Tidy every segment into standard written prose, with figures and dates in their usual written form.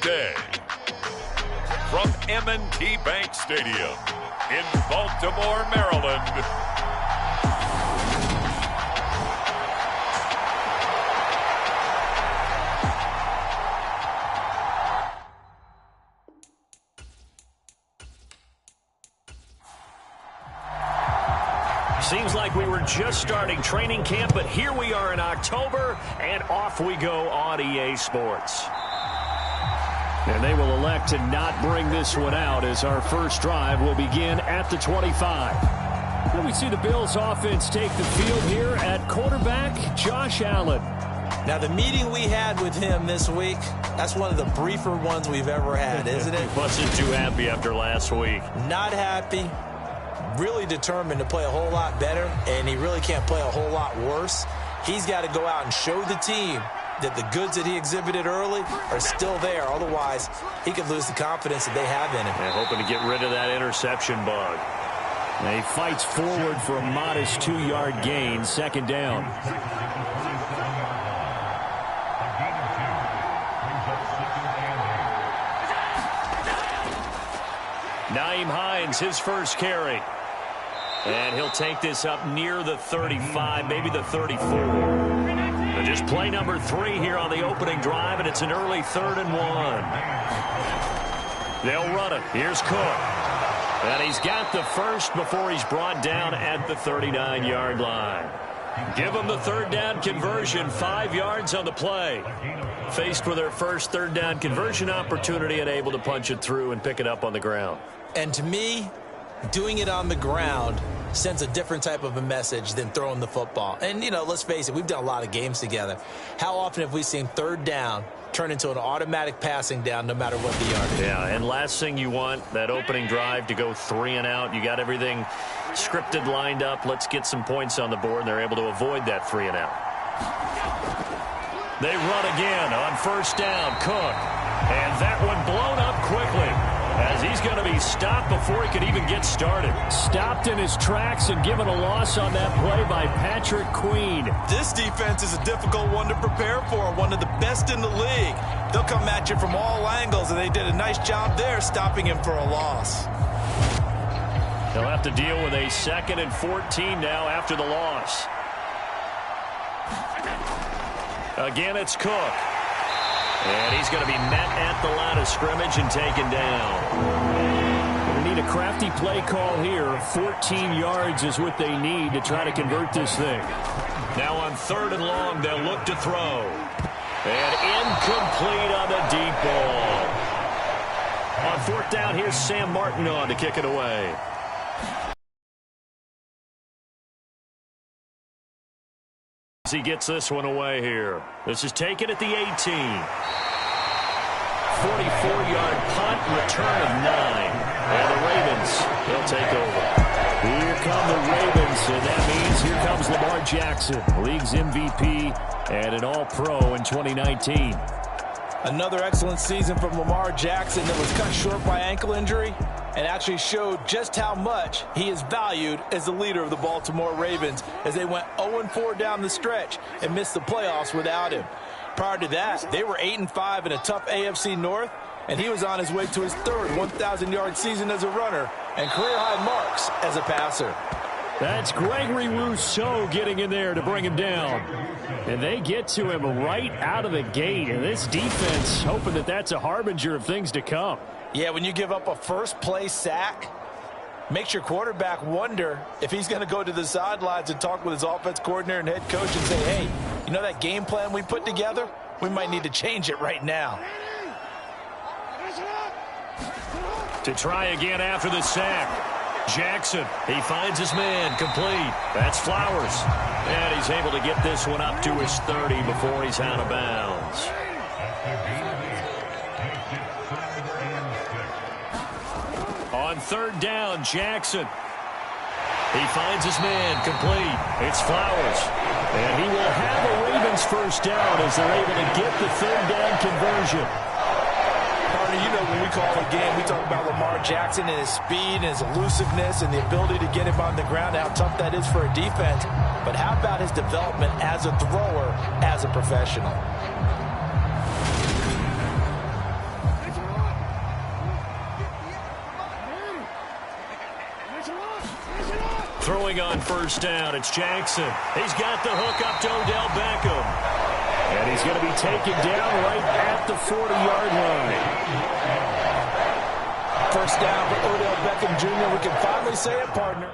day. From M&T Bank Stadium in Baltimore, Maryland. Seems like we were just starting training camp, but here we are in October, and off we go on EA Sports. And they will elect to not bring this one out as our first drive will begin at the 25. And we see the Bills offense take the field here at quarterback Josh Allen. Now, the meeting we had with him this week, that's one of the briefer ones we've ever had, isn't it? He wasn't too happy after last week. Not happy. Really determined to play a whole lot better, and he really can't play a whole lot worse. He's got to go out and show the team that the goods that he exhibited early are still there. Otherwise, he could lose the confidence that they have in him. And hoping to get rid of that interception bug. And he fights forward for a modest 2-yard gain, second down. Nyheim Hines, his first carry. And he'll take this up near the 35, maybe the 34. But just play number 3 here on the opening drive, and it's an early 3rd and 1. They'll run it. Here's Cook. And he's got the first before he's brought down at the 39-yard line. Give them the third down conversion, 5 yards on the play. Faced with their first third down conversion opportunity and able to punch it through and pick it up on the ground. And to me, doing it on the ground sends a different type of a message than throwing the football. And, you know, let's face it, we've done a lot of games together. How often have we seen third down turn into an automatic passing down no matter what the yardage? Yeah, and last thing you want, that opening drive to go 3 and out. You got everything scripted, lined up. Let's get some points on the board, and they're able to avoid that 3 and out. They run again on first down. Cook. And that one blown up quickly, as he's going to be stopped before he could even get started. Stopped in his tracks and given a loss on that play by Patrick Queen. This defense is a difficult one to prepare for, one of the best in the league. They'll come at you from all angles, and they did a nice job there stopping him for a loss. They'll have to deal with a 2nd and 14 now after the loss. Again, it's Cook. And he's going to be met at the line of scrimmage and taken down. They need a crafty play call here. 14 yards is what they need to try to convert this thing. Now on 3rd and long, they'll look to throw. And incomplete on the deep ball. On 4th down, here's Sam Martin on to kick it away. He gets this one away here. This is taken at the 18. 44-yard punt, return of 9. And the Ravens, they'll take over. Here come the Ravens, and that means here comes Lamar Jackson, league's MVP and an All-Pro in 2019. Another excellent season from Lamar Jackson that was cut short by ankle injury and actually showed just how much he is valued as the leader of the Baltimore Ravens as they went 0-4 down the stretch and missed the playoffs without him. Prior to that, they were 8-5 in a tough AFC North, and he was on his way to his 3rd 1,000-yard season as a runner and career-high marks as a passer. That's Gregory Rousseau getting in there to bring him down. And they get to him right out of the gate, and this defense hoping that that's a harbinger of things to come. Yeah, when you give up a first-play sack, makes your quarterback wonder if he's going to go to the sidelines and talk with his offense coordinator and head coach and say, hey, you know that game plan we put together? We might need to change it right now. To try again after the sack. Jackson, he finds his man, complete. That's Flowers. And he's able to get this one up to his 30 before he's out of bounds. On 3rd down, Jackson. He finds his man, complete. It's Flowers. And he will have a Ravens first down as they're able to get the 3rd down conversion. You know, when we call a game, we talk about Lamar Jackson and his speed and his elusiveness and the ability to get him on the ground, how tough that is for a defense. But how about his development as a thrower, as a professional? Throwing on first down, it's Jackson. He's got the hook up to Odell Beckham. And he's going to be taken down right at the 40-yard line. First down for Odell Beckham Jr. We can finally say it, partner.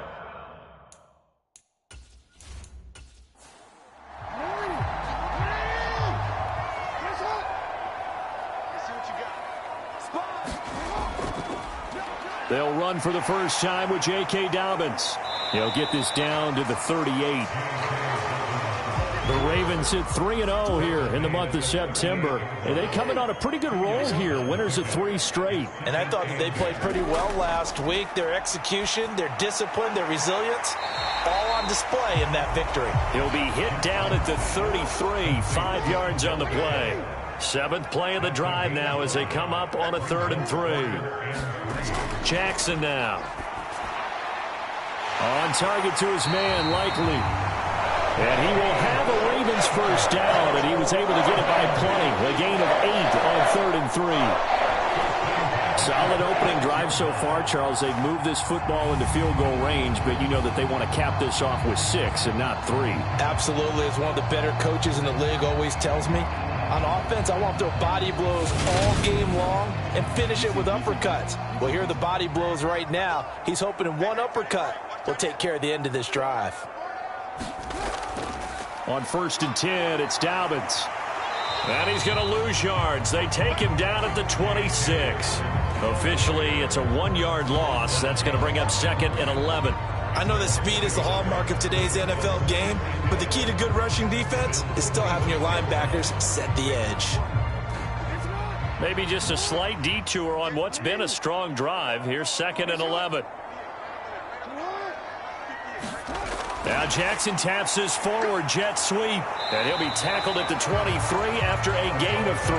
They'll run for the first time with J.K. Dobbins. He'll get this down to the 38. The Ravens hit 3-0 here in the month of September. And they come in on a pretty good roll here. Winners of 3 straight. And I thought that they played pretty well last week. Their execution, their discipline, their resilience, all on display in that victory. He'll be hit down at the 33, 5 yards on the play. 7th play of the drive now as they come up on a 3rd and 3. Jackson now. On target to his man, Likely. And he will have a Ravens first down, and he was able to get it by plenty. A gain of 8 on 3rd and 3. Solid opening drive so far, Charles. They've moved this football into field goal range, but you know that they want to cap this off with 6 and not 3. Absolutely. As one of the better coaches in the league always tells me, on offense, I want to throw body blows all game long and finish it with uppercuts. Well, here are the body blows right now. He's hoping in one uppercut will take care of the end of this drive. On 1st and 10, it's Dobbins. And he's going to lose yards. They take him down at the 26. Officially, it's a 1-yard loss. That's going to bring up 2nd and 11. I know that speed is the hallmark of today's NFL game, but the key to good rushing defense is still having your linebackers set the edge. Maybe just a slight detour on what's been a strong drive. Here's 2nd and 11. Now Jackson taps his forward jet sweep, and he'll be tackled at the 23 after a gain of 3.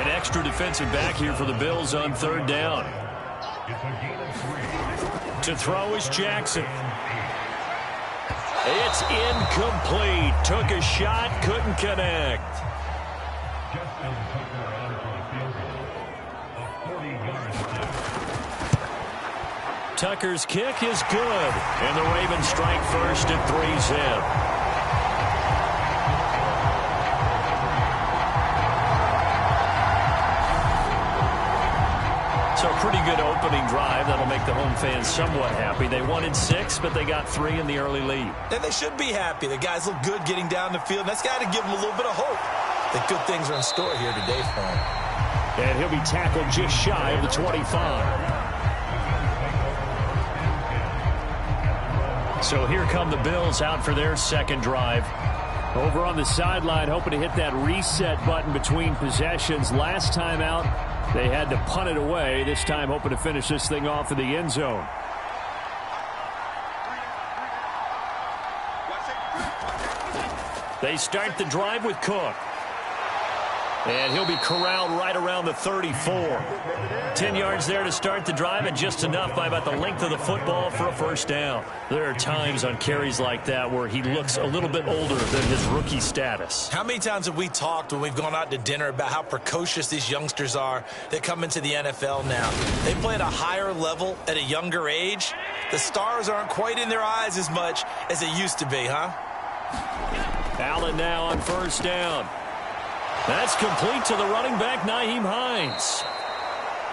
An extra defensive back here for the Bills on 3rd down. To throw is Jackson. It's incomplete. Took a shot, couldn't connect. Tucker's kick is good, and the Ravens strike first at 3-zip. So a pretty good opening drive. That'll make the home fans somewhat happy. They wanted 6, but they got 3 in the early lead. And they should be happy. The guys look good getting down the field. That's got to give them a little bit of hope that good things are in store here today for him. And he'll be tackled just shy of the 25. So here come the Bills out for their 2nd drive. Over on the sideline, hoping to hit that reset button between possessions. Last time out, they had to punt it away. This time hoping to finish this thing off in the end zone. They start the drive with Cook. And he'll be corralled right around the 34. 10 yards there to start the drive, and just enough by about the length of the football for a first down. There are times on carries like that where he looks a little bit older than his rookie status. How many times have we talked when we've gone out to dinner about how precocious these youngsters are that come into the NFL now? They play at a higher level at a younger age. The stars aren't quite in their eyes as much as they used to be, huh? Allen now on first down. That's complete to the running back, Nyheim Hines.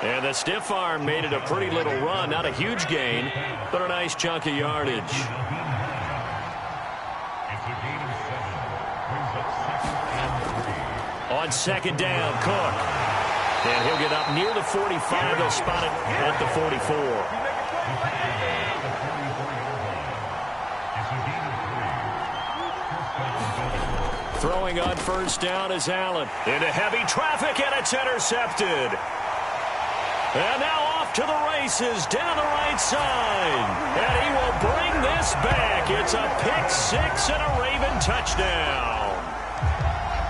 And the stiff arm made it a pretty little run. Not a huge gain, but a nice chunk of yardage. On 2nd down, Cook. And he'll get up near the 45. They'll spot it at the 44. Throwing on first down is Allen. Into heavy traffic, and it's intercepted. And now off to the races down the right side. And he will bring this back. It's a pick 6 and a Raven touchdown.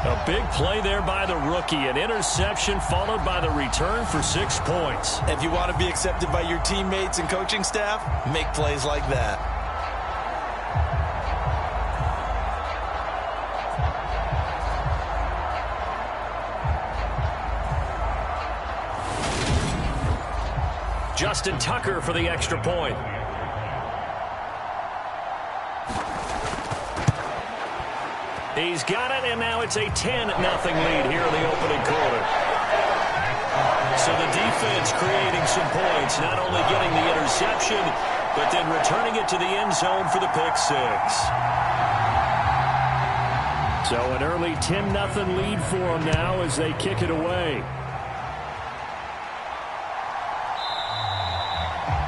A big play there by the rookie. An interception followed by the return for 6 points. If you want to be accepted by your teammates and coaching staff, make plays like that. Justin Tucker for the extra point. He's got it, and now it's a 10-0 lead here in the opening quarter. So the defense creating some points, not only getting the interception, but then returning it to the end zone for the pick six. So an early 10-0 lead for them now as they kick it away.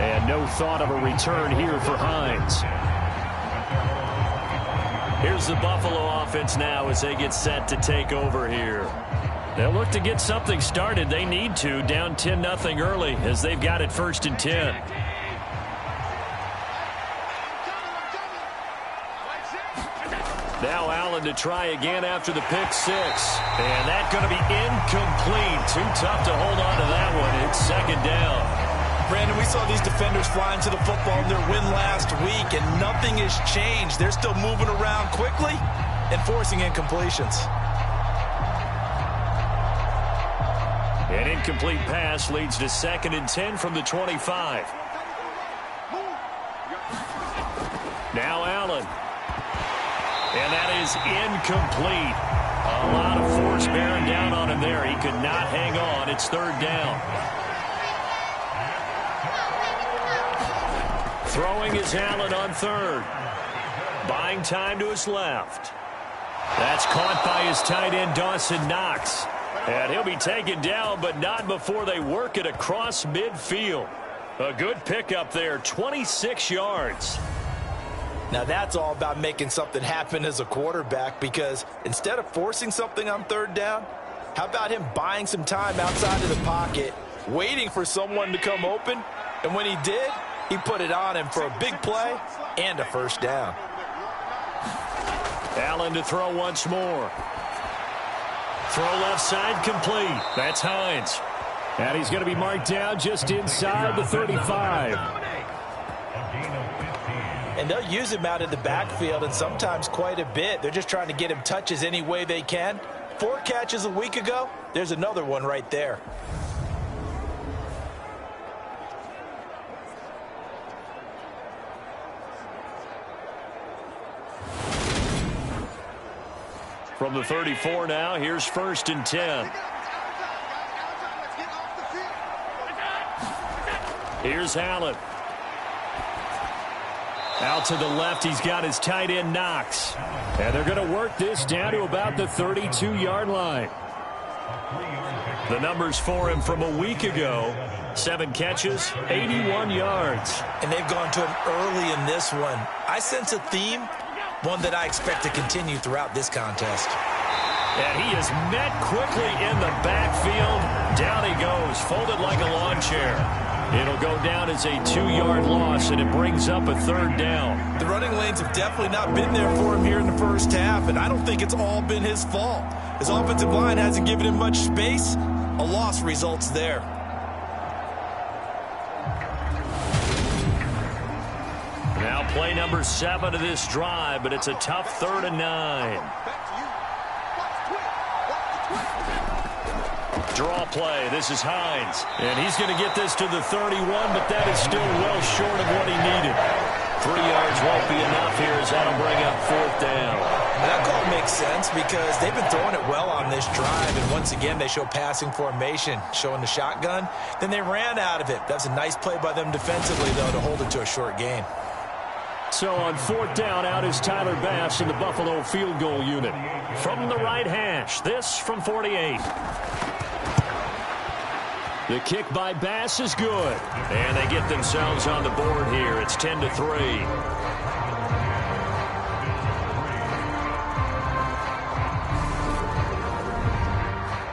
And no thought of a return here for Hines. Here's the Buffalo offense now as they get set to take over here. They'll look to get something started. They need to, down 10-0 early as they've got it 1st and 10. Now Allen to try again after the pick six. And that's going to be incomplete. Too tough to hold on to that one. It's 2nd down. Brandon, we saw these defenders flying to the football in their win last week, and nothing has changed. They're still moving around quickly and forcing incompletions. An incomplete pass leads to 2nd and 10 from the 25. Now Allen. And that is incomplete. A lot of force bearing down on him there. He could not hang on. It's 3rd down. Throwing is Allen on 3rd. Buying time to his left. That's caught by his tight end, Dawson Knox. And he'll be taken down, but not before they work it across midfield. A good pickup there, 26 yards. Now that's all about making something happen as a quarterback, because instead of forcing something on 3rd down, how about him buying some time outside of the pocket, waiting for someone to come open, and when he did, he put it on him for a big play and a 1st down. Allen to throw once more. Throw left side complete. That's Hines. And he's going to be marked down just inside the 35. And they'll use him out in the backfield, and sometimes quite a bit. They're just trying to get him touches any way they can. 4 catches a week ago. There's another one right there. From the 34 now, here's 1st and 10. Here's Allen. Out to the left, he's got his tight end, Knox. And they're going to work this down to about the 32-yard line. The numbers for him from a week ago, 7 catches, 81 yards. And they've gone to him early in this one. I sense a theme, one that I expect to continue throughout this contest. And he is met quickly in the backfield. Down he goes, folded like a lawn chair. It'll go down as a 2-yard loss, and it brings up a 3rd down. The running lanes have definitely not been there for him here in the first half, and I don't think it's all been his fault. His offensive line hasn't given him much space. A loss results there. Now play number 7 of this drive, but it's a tough 3rd and 9. Draw play. This is Hines. And he's going to get this to the 31, but that is still well short of what he needed. 3 yards won't be enough here as that'll bring up 4th down. That call makes sense because they've been throwing it well on this drive, and once again they show passing formation, showing the shotgun. Then they ran out of it. That's a nice play by them defensively, though, to hold it to a short gain. So on 4th down, out is Tyler Bass in the Buffalo field goal unit. From the right hash, this from 48. The kick by Bass is good. And they get themselves on the board here. It's 10-3.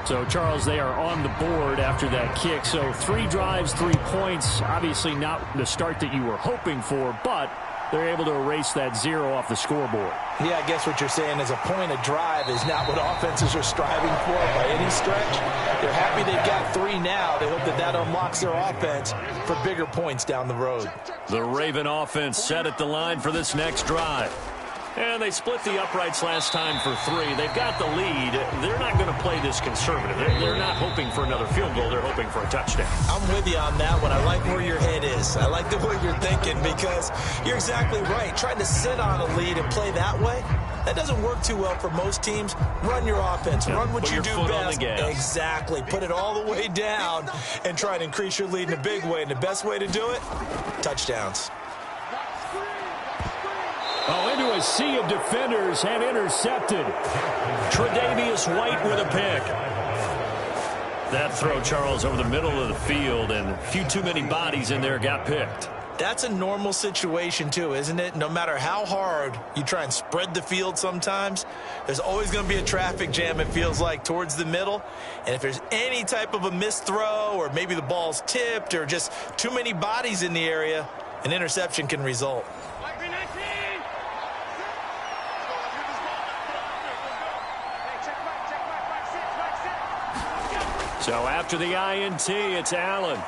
So, Charles, they are on the board after that kick. So 3 drives, 3 points. Obviously not the start that you were hoping for, but they're able to erase that 0 off the scoreboard. Yeah, I guess what you're saying is a point of drive is not what offenses are striving for by any stretch. They're happy they've got 3 now. They hope that that unlocks their offense for bigger points down the road. The Raven offense set at the line for this next drive. And they split the uprights last time for 3. They've got the lead. They're not going to play this conservative. They're not hoping for another field goal. They're hoping for a touchdown. I'm with you on that one. I like where your head is. I like the way you're thinking because you're exactly right. Trying to sit on a lead and play that way, That doesn't work too well for most teams. Run your offense. Run what you do best. Exactly. Put it all the way down and try to increase your lead in a big way. And the best way to do it, touchdowns. Oh, into a sea of defenders and intercepted. Tre'Davious White with a pick. That throw, Charles, over the middle of the field, and a few too many bodies in there got picked. That's a normal situation, too, isn't it? No matter how hard you try and spread the field sometimes, there's always going to be a traffic jam, it feels like, towards the middle. And if there's any type of a missed throw or maybe the ball's tipped or just too many bodies in the area, an interception can result. So after the INT, it's Allen.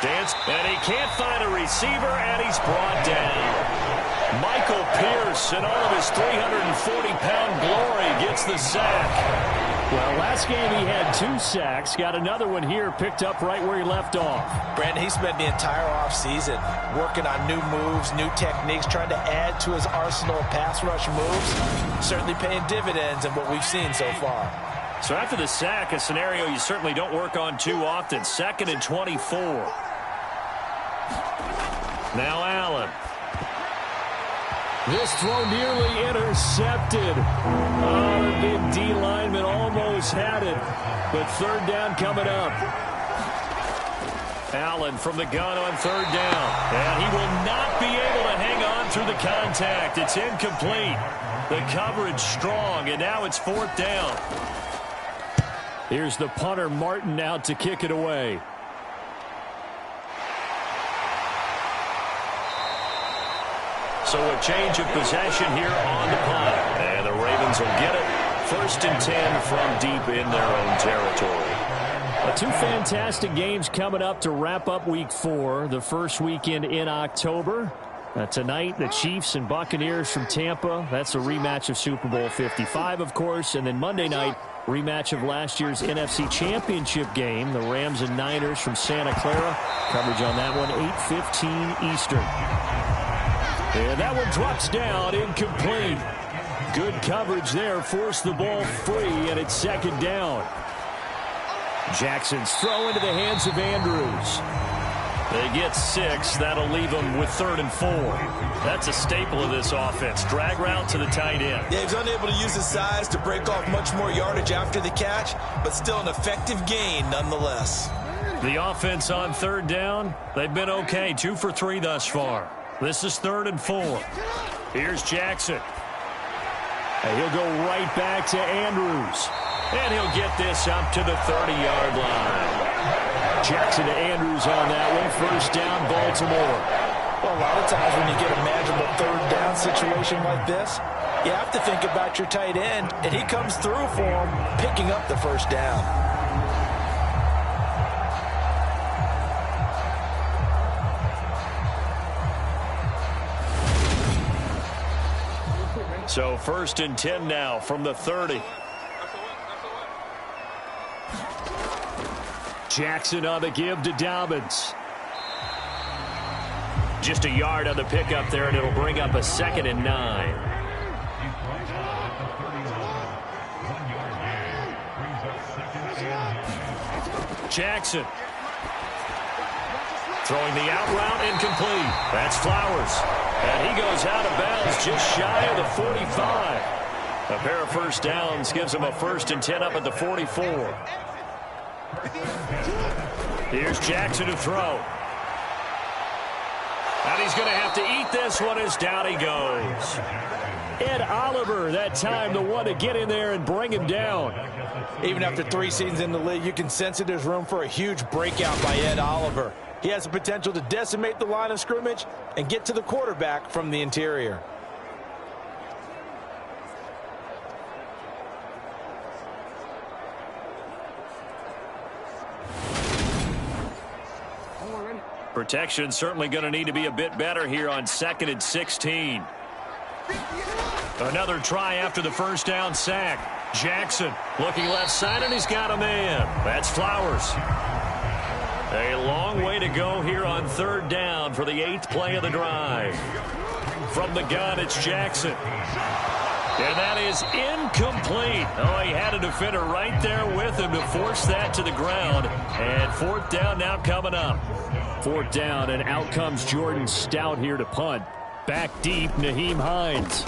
Dance, and he can't find a receiver, and he's brought down. Michael Pierce, in all of his 340-pound glory, gets the sack. Well, last game he had 2 sacks. Got another one here, picked up right where he left off. Brandon, he spent the entire offseason working on new moves, new techniques, trying to add to his arsenal of pass rush moves. Certainly paying dividends in what we've seen so far. So after the sack, a scenario you certainly don't work on too often. 2nd and 24. Now Allen. This throw nearly intercepted. Oh, the big D lineman almost had it. But 3rd down coming up. Allen from the gun on 3rd down. And he will not be able to hang on through the contact. It's incomplete. The coverage strong, and now it's 4th down. Here's the punter, Martin, out to kick it away. So a change of possession here on the punt. And the Ravens will get it. 1st and 10 from deep in their own territory. 2 fantastic games coming up to wrap up Week 4, the first weekend in October. Tonight, the Chiefs and Buccaneers from Tampa. That's a rematch of Super Bowl 55, of course. And then Monday night, rematch of last year's NFC Championship game, the Rams and Niners from Santa Clara. Coverage on that one, 8:15 Eastern. And that one drops down, incomplete. Good coverage there, forced the ball free, and it's 2nd down. Jackson's throw into the hands of Andrews. They get 6. That'll leave them with 3rd and 4. That's a staple of this offense. Drag route to the tight end. Yeah, he's unable to use his size to break off much more yardage after the catch, but still an effective gain nonetheless. The offense on 3rd down, they've been okay. 2 for 3 thus far. This is 3rd and 4. Here's Jackson. And he'll go right back to Andrews. And he'll get this up to the 30-yard line. Jackson to Andrews on that one. 1st down, Baltimore. Well, a lot of times when you get a manageable 3rd down situation like this, you have to think about your tight end, and he comes through for him, picking up the 1st down. So 1st and 10 now from the 30. Jackson on the give to Dobbins. Just a yard on the pickup there, and it'll bring up a 2nd and 9. Jackson. Throwing the out route, incomplete. That's Flowers. And he goes out of bounds just shy of the 45. A pair of 1st downs gives him a 1st and 10 up at the 44. Here's Jackson to throw. And he's going to have to eat this one as down he goes. Ed Oliver, that time the one to get in there and bring him down. Even after 3 seasons in the league, you can sense that there's room for a huge breakout by Ed Oliver. He has the potential to decimate the line of scrimmage and get to the quarterback from the interior. Protection certainly going to need to be a bit better here on 2nd and 16. Another try after the 1st down sack. Jackson looking left side, and he's got a man. That's Flowers. A long way to go here on 3rd down for the 8th play of the drive. from the gun. It's Jackson. And that is incomplete. Oh, he had a defender right there with him to force that to the ground. And fourth down now coming up. Fourth down, and out comes Jordan Stout here to punt. Back deep, Nyheim Hines.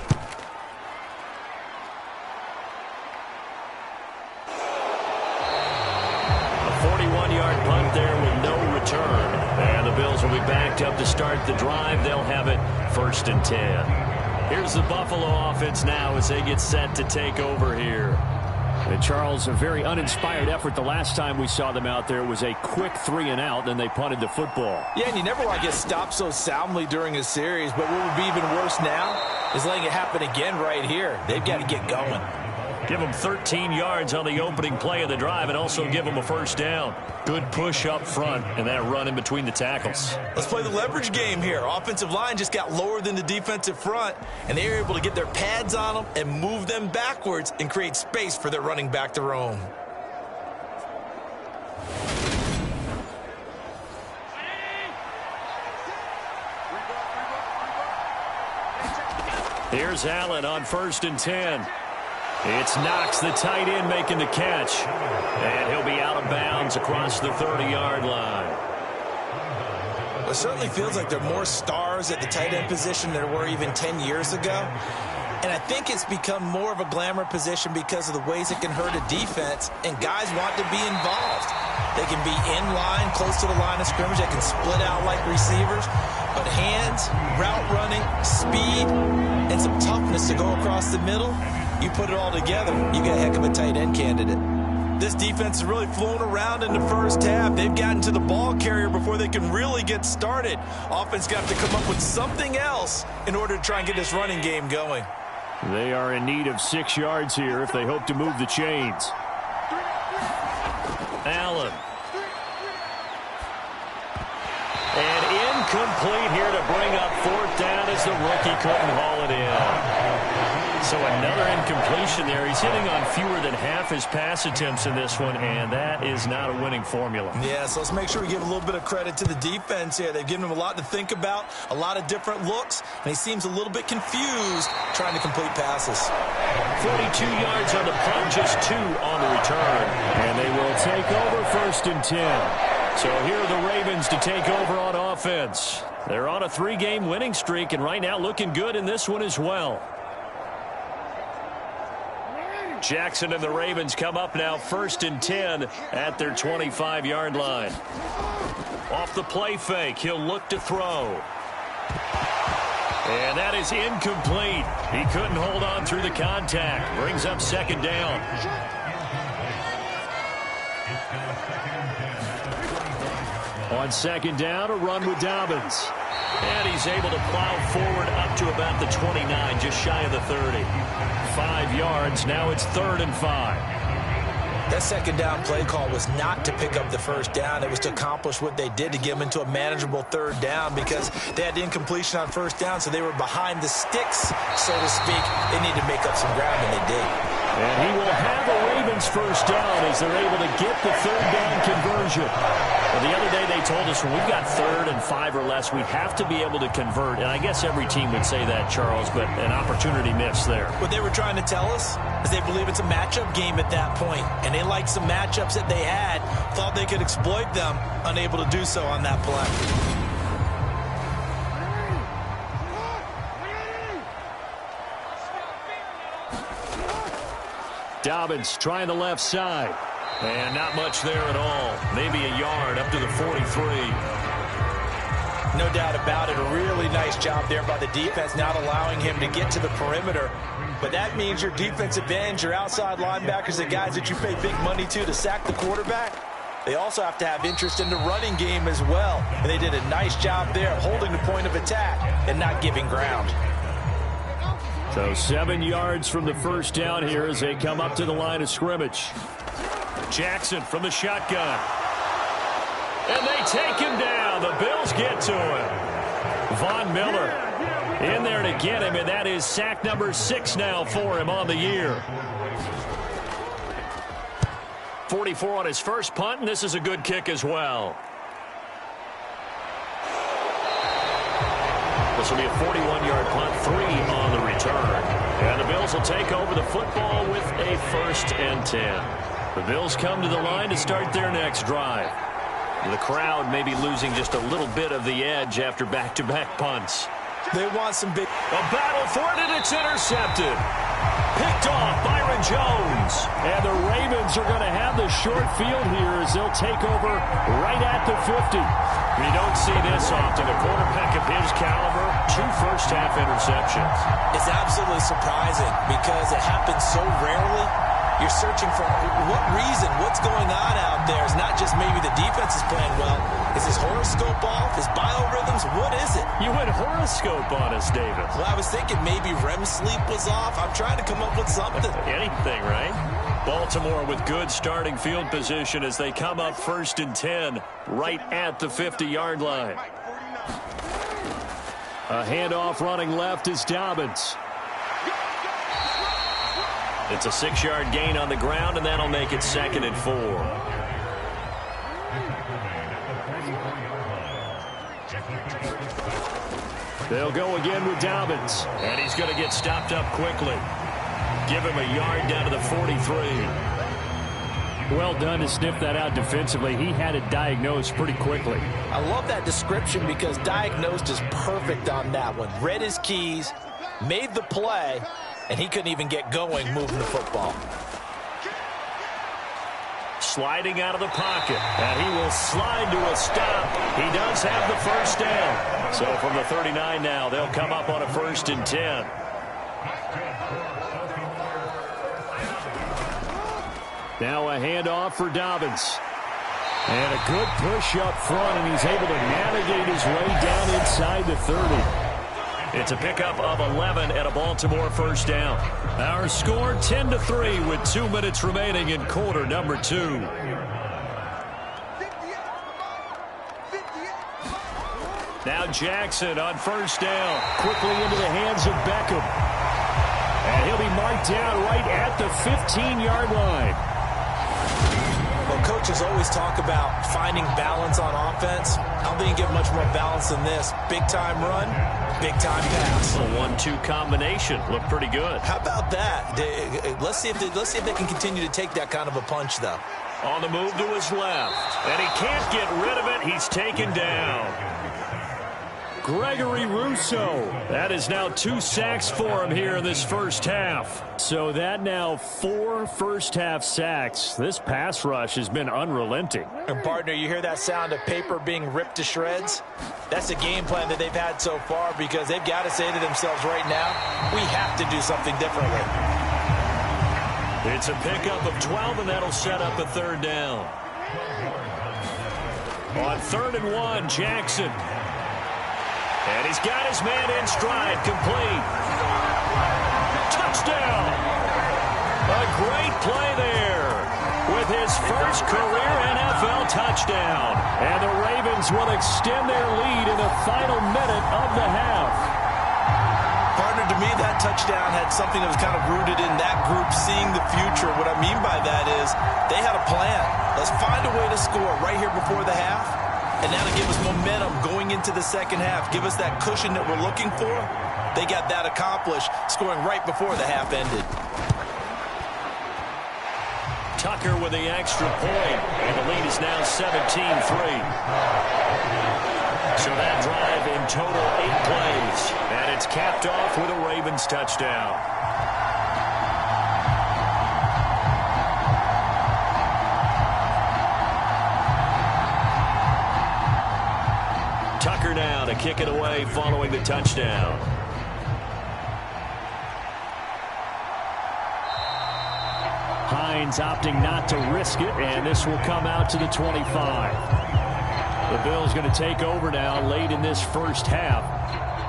A 41-yard punt there with no return. And the Bills will be backed up to start the drive. They'll have it 1st and 10. Here's the Buffalo offense now as they get set to take over here. And Charles, a very uninspired effort the last time we saw them out there. It was a quick 3-and-out, then they punted the football. Yeah, and you never want to get stopped so soundly during a series, but what would be even worse now is letting it happen again right here. They've got to get going. Give them 13 yards on the opening play of the drive and also give them a first down. Good push up front and that run in between the tackles. Let's play the leverage game here. Offensive line just got lower than the defensive front, and they were able to get their pads on them and move them backwards and create space for their running back to roam. Here's Allen on 1st and 10. It's Knox, the tight end, making the catch. And he'll be out of bounds across the 30-yard line. Well, it certainly feels like there are more stars at the tight end position than there were even 10 years ago. And I think it's become more of a glamour position because of the ways it can hurt a defense, and guys want to be involved. They can be in line, close to the line of scrimmage. They can split out like receivers. But hands, route running, speed, and some toughness to go across the middle, you put it all together, you got a heck of a tight end candidate. This defense is really flown around in the first half. They've gotten to the ball carrier before they can really get started. Offense got to come up with something else in order to try and get this running game going. They are in need of 6 yards here if they hope to move the chains. Allen. And incomplete here to bring up 4th down as the rookie couldn't haul it in. So another incompletion there. He's hitting on fewer than half his pass attempts in this one, and that is not a winning formula. Yeah, so let's make sure we give a little bit of credit to the defense here. They've given him a lot to think about, a lot of different looks, and he seems a little bit confused trying to complete passes. 42 yards on the punt, just 2 on the return. And they will take over 1st and 10. So here are the Ravens to take over on offense. They're on a 3-game winning streak, and right now looking good in this one as well. Jackson and the Ravens come up now 1st and 10 at their 25-yard line. Off the play fake, he'll look to throw. And that is incomplete. He couldn't hold on through the contact. Brings up 2nd down. On 2nd down, a run with Dobbins. And he's able to plow forward up to about the 29, just shy of the 30. 5 yards, now it's 3rd and 5. That 2nd down play call was not to pick up the 1st down. It was to accomplish what they did to get them into a manageable 3rd down because they had the incompletion on 1st down, so they were behind the sticks, so to speak. They needed to make up some ground, and they did. And he will have the Ravens 1st down as they're able to get the 3rd down conversion. Well, the other day they told us when we've got 3rd and 5 or less, we have to be able to convert. And I guess every team would say that, Charles, but an opportunity missed there. What they were trying to tell us is they believe it's a matchup game at that point. And they liked some matchups that they had, thought they could exploit them, unable to do so on that play. Dobbins trying the left side. And not much there at all. Maybe a yard up to the 43. No doubt about it. A really nice job there by the defense, not allowing him to get to the perimeter. But that means your defensive ends, your outside linebackers, the guys that you pay big money to sack the quarterback, they also have to have interest in the running game as well. And they did a nice job there holding the point of attack and not giving ground. So 7 yards from the 1st down here as they come up to the line of scrimmage. Jackson from the shotgun. And they take him down. The Bills get to him. Von Miller in there to get him, and that is sack number 6 now for him on the year. 44 on his first punt, and this is a good kick as well. The This will be a 41-yard punt, 3 on the return. And the Bills will take over the football with a 1st and 10. The Bills come to the line to start their next drive. The crowd may be losing just a little bit of the edge after back-to-back punts. They want some big... A battle for it, and it's intercepted. Picked off Byron Jones. And the Ravens are going to have the short field here as they'll take over right at the 50. You don't see this often. A quarterback of his caliber, 2 first-half interceptions. It's absolutely surprising because it happens so rarely. You're searching for what reason, what's going on out there. It's not just maybe the defense is playing well. Is his horoscope off? His biorhythms? What is it? You went horoscope on us, Davis. Well, I was thinking maybe REM sleep was off. I'm trying to come up with something. Anything, right? Baltimore with good starting field position as they come up 1st and 10 right at the 50-yard line. A handoff running left is Dobbins. It's a 6-yard gain on the ground, and that'll make it 2nd and 4. They'll go again with Dobbins, and he's going to get stopped up quickly. Give him a yard down to the 43. Well done to sniff that out defensively. He had it diagnosed pretty quickly. I love that description because diagnosed is perfect on that one. Read his keys, made the play, and he couldn't even get going moving the football. Sliding out of the pocket, and he will slide to a stop. He does have the first down. So from the 39 now, they'll come up on a 1st and 10. Now a handoff for Dobbins. And a good push up front, and he's able to navigate his way down inside the 30. It's a pickup of 11 at a Baltimore first down. Our score 10-3 with 2 minutes remaining in quarter number 2. Now Jackson on first down. Quickly into the hands of Beckham. And he'll be marked down right at the 15-yard line. Well, coaches always talk about finding balance on offense. I don't think you get much more balance than this. Big-time run, big-time pass. A 1-2 combination. Looked pretty good. How about that? Let's see if they can continue to take that kind of a punch, though. On the move to his left. And he can't get rid of it. He's taken down. Gregory Rousseau. That is now 2 sacks for him here in this first half. So that now 4 first-half sacks. This pass rush has been unrelenting. And partner, you hear that sound of paper being ripped to shreds? That's the game plan that they've had so far because they've got to say to themselves right now, we have to do something differently. It's a pickup of 12, and that'll set up a 3rd down. On 3rd and 1, Jackson. And he's got his man in stride, complete. Touchdown! A great play there with his first career NFL touchdown. And the Ravens will extend their lead in the final minute of the half. Partner, to me, that touchdown had something that was kind of rooted in that group seeing the future. What I mean by that is they had a plan. Let's find a way to score right here before the half. And now to give us momentum going into the second half, give us that cushion that we're looking for. They got that accomplished, scoring right before the half ended. Tucker with the extra point, and the lead is now 17-3. So that drive in total 8 plays, and it's capped off with a Ravens touchdown. Tucker now to kick it away following the touchdown. Hines opting not to risk it, and this will come out to the 25. The Bills going to take over now late in this first half.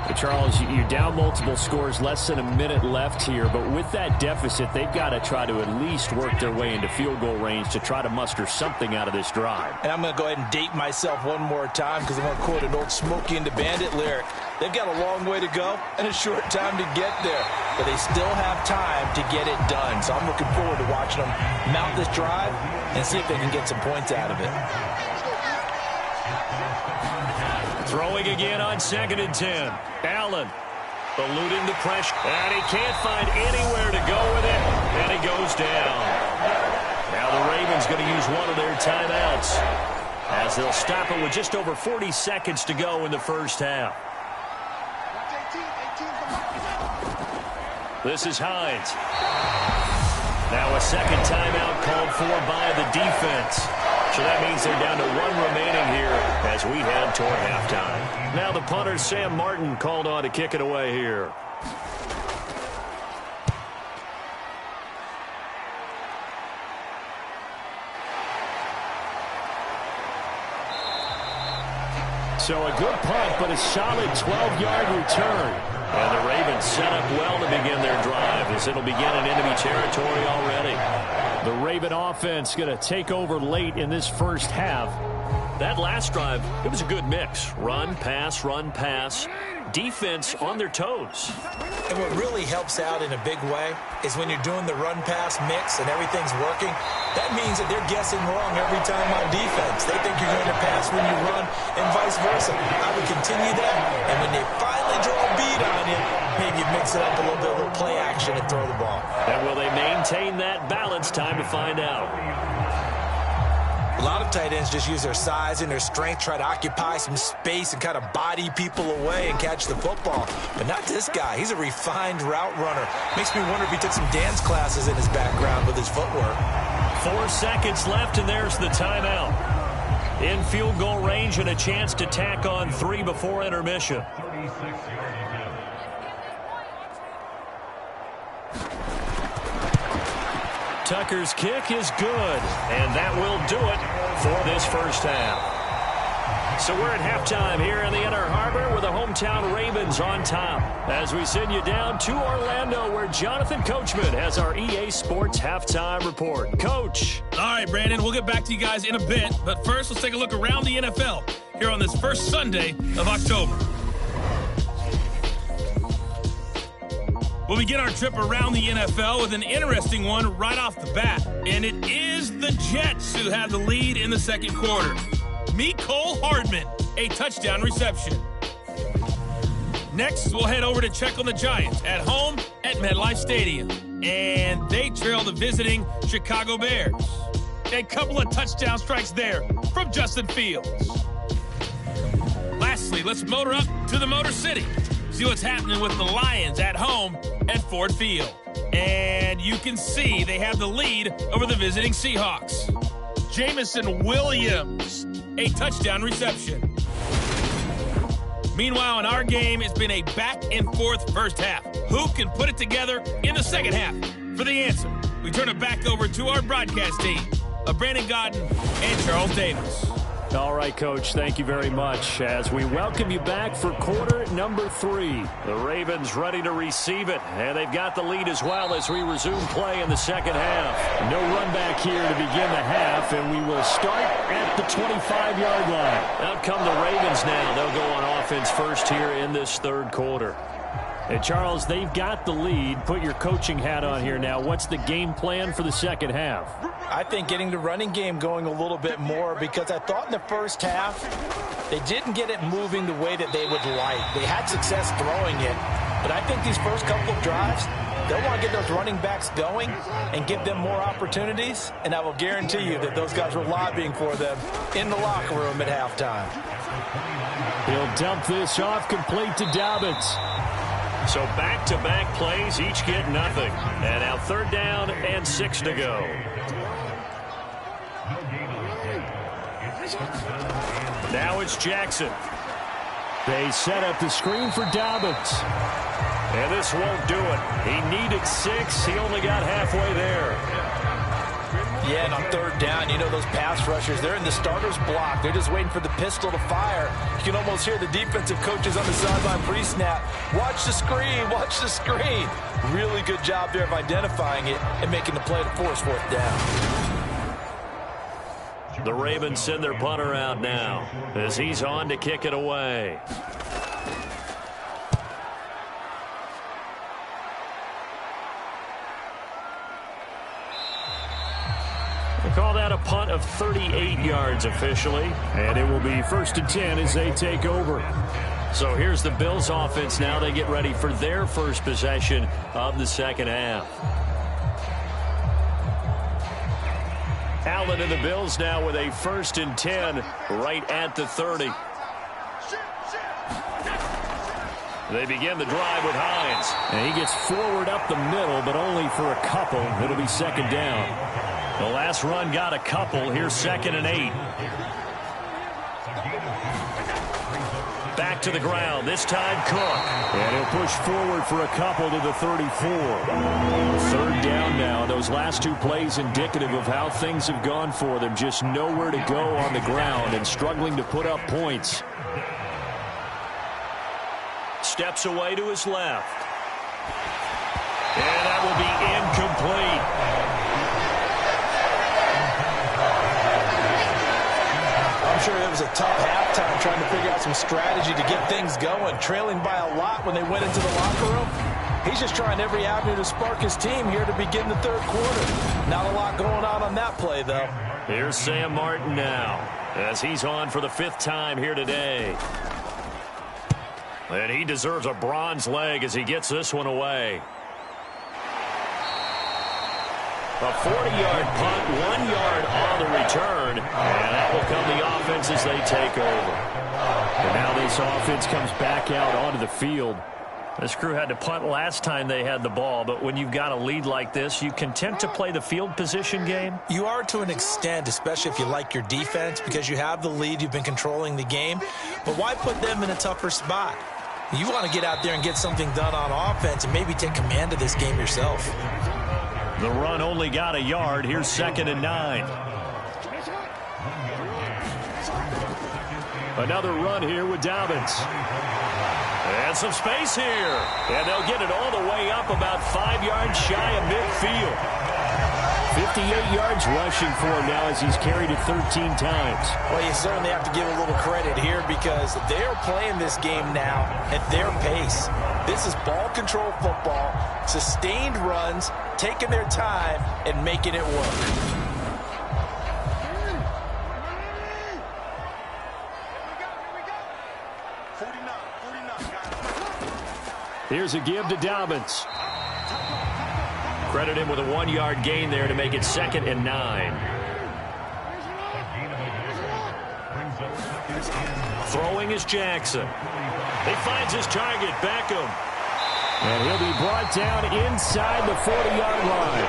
But Charles, you're down multiple scores, less than a minute left here. But with that deficit, they've got to try to at least work their way into field goal range to try to muster something out of this drive. And I'm going to go ahead and date myself one more time because I'm going to quote an old Smokey and the Bandit lyric. They've got a long way to go and a short time to get there. But they still have time to get it done. So I'm looking forward to watching them mount this drive and see if they can get some points out of it. Throwing again on 2nd and 10. Allen eluding the pressure. And he can't find anywhere to go with it. And he goes down. Now the Ravens going to use one of their timeouts, as they'll stop it with just over 40 seconds to go in the first half. This is Hines. Now a second timeout called for by the defense. So that means they're down to one remaining here as we head toward halftime. Now the punter, Sam Martin, called on to kick it away here. So a good punt, but a solid 12-yard return. And the Ravens set up well to begin their drive, as it'll begin in enemy territory already. The Raven offense going to take over late in this first half. That last drive, it was a good mix. Run, pass, defense on their toes. And what really helps out in a big way is when you're doing the run-pass mix and everything's working, that means that they're guessing wrong every time on defense. They think you're going to pass when you run and vice versa. I would continue that, and when they finally draw a beat on you, maybe you mix it up a little bit, a little play action and throw the ball. And will they maintain that balance? Time to find out. A lot of tight ends just use their size and their strength, try to occupy some space and kind of body people away and catch the football. But not this guy. He's a refined route runner. Makes me wonder if he took some dance classes in his background with his footwork. 4 seconds left, and there's the timeout. In field goal range and a chance to tack on 3 before intermission. Tucker's kick is good, and that will do it for this first half. So we're at halftime here in the Inner Harbor with the hometown Ravens on top, as we send you down to Orlando, where Jonathan Coachman has our EA Sports halftime report. Coach. All right, Brandon, we'll get back to you guys in a bit, but first let's take a look around the NFL here on this first Sunday of October. We'll begin our trip around the NFL with an interesting one right off the bat. And it is the Jets who have the lead in the second quarter. Mecole Hardman, a touchdown reception. Next, we'll head over to check on the Giants at home at MetLife Stadium. And they trail the visiting Chicago Bears. A couple of touchdown strikes there from Justin Fields. Lastly, let's motor up to the Motor City. See what's happening with the Lions at home at Ford Field. And you can see they have the lead over the visiting Seahawks. Jamison Williams, a touchdown reception. Meanwhile, in our game, it's been a back-and-forth first half. Who can put it together in the second half? For the answer, we turn it back over to our broadcast team of Brandon Gaudin and Charles Davis. All right, Coach, thank you very much as we welcome you back for quarter number 3. The Ravens ready to receive it, and they've got the lead as well as we resume play in the second half. No run back here to begin the half, and we will start at the 25-yard line. Out come the Ravens now. They'll go on offense first here in this third quarter. And, Charles, they've got the lead. Put your coaching hat on here now. What's the game plan for the second half? I think getting the running game going a little bit more, because I thought in the first half they didn't get it moving the way that they would like. They had success throwing it, but I think these first couple of drives, they'll want to get those running backs going and give them more opportunities, and I will guarantee you that those guys were lobbying for them in the locker room at halftime. He'll dump this off complete to Dobbins. So back-to-back plays, each get nothing. And now 3rd down and 6 to go. Now it's Jackson. They set up the screen for Dobbins. And this won't do it. He needed 6. He only got halfway there. Yeah, and on 3rd down, you know those pass rushers, they're in the starter's block. They're just waiting for the pistol to fire. You can almost hear the defensive coaches on the sideline pre-snap. Watch the screen, watch the screen. Really good job there of identifying it and making the play to force 4th down. The Ravens send their punter out now as he's on to kick it away. Call that a punt of 38 yards officially. And it will be 1st and 10 as they take over. So here's the Bills offense now. They get ready for their first possession of the second half. Allen and the Bills now with a 1st and 10 right at the 30. They begin the drive with Hines. And he gets forward up the middle, but only for a couple. It'll be second down. The last run got a couple. Here's 2nd and 8. Back to the ground. This time Cook. And he'll push forward for a couple to the 34. 3rd down now. Those last 2 plays indicative of how things have gone for them. Just nowhere to go on the ground and struggling to put up points. Steps away to his left. And that will be incomplete. I'm sure it was a tough halftime trying to figure out some strategy to get things going. Trailing by a lot when they went into the locker room. He's just trying every avenue to spark his team here to begin the 3rd quarter. Not a lot going on that play, though. Here's Sam Martin now as he's on for the 5th time here today. And he deserves a bronze leg as he gets this one away. A 40-yard punt, 1 yard on the return. And that will come the offense as they take over. And now this offense comes back out onto the field. This crew had to punt last time they had the ball, but when you've got a lead like this, you content to play the field position game? You are to an extent, especially if you like your defense, because you have the lead, you've been controlling the game. But why put them in a tougher spot? You want to get out there and get something done on offense and maybe take command of this game yourself. The run only got a yard. Here's 2nd and 9. Another run here with Dobbins. And some space here. And they'll get it all the way up about 5 yards shy of midfield. 58 yards rushing for him now as he's carried it 13 times. Well, you certainly have to give a little credit here because they're playing this game now at their pace. This is ball control football, sustained runs, taking their time and making it work. Here's a give to Dobbins. Credit him with a 1 yard gain there to make it 2nd and 9. Throwing is Jackson. He finds his target, Beckham. And he'll be brought down inside the 40-yard line.